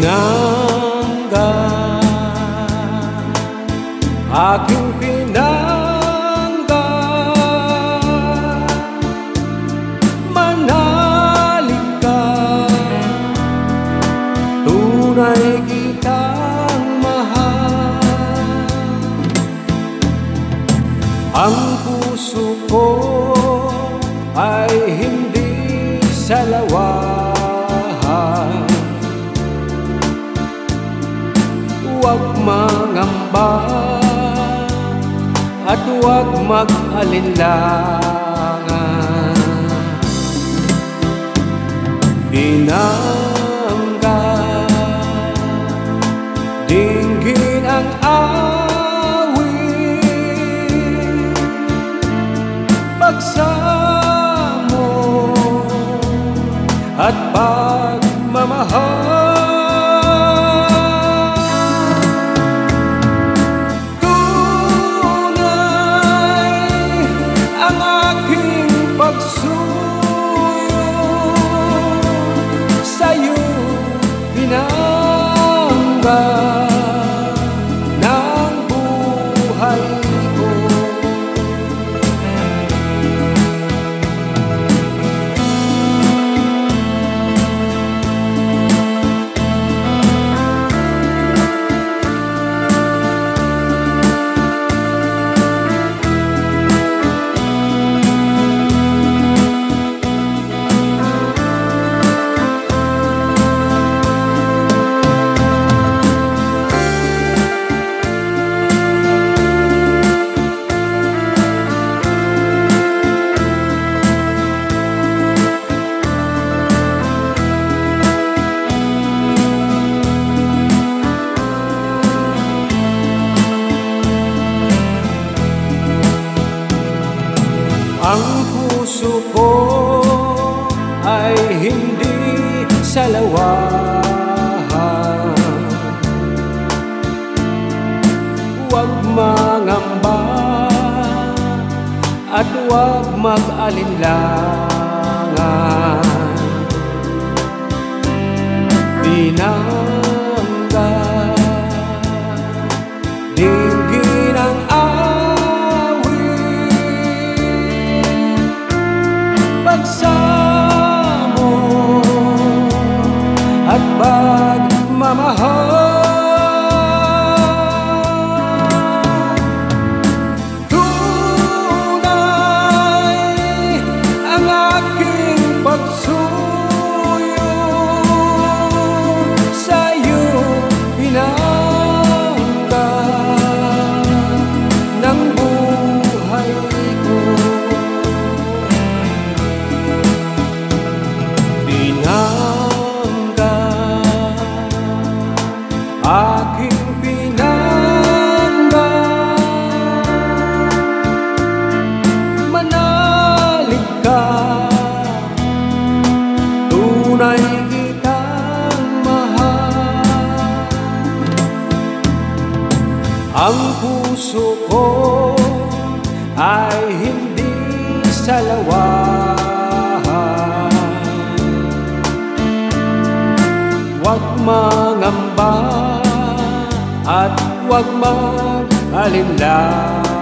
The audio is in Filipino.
Pinangga, aking pinangga, manalig ka, tunay kitang mahal. Ang puso ko ay hindi salawahan. Huwag mangamba at huwag mag-alinlangan. Pinangga, dinggin ang awit, pagsamo at pagmamahal. Sa'yo pinangga ng buhay ko. Ang puso ko ay hindi salawahan. Huwag mangamba at huwag mag-alinlangan. Pinangga, dinggin ang pagsamo at pagmamahal. Tunay ang aking pagsuyo sa'yo, pinangga ng buhay ko. Pinangga, aking pinangga, manalig ka, tunay kitang mahal. Ang puso ko ay hindi salawahan. Huwag mangamba at huwag mag-alinlangan.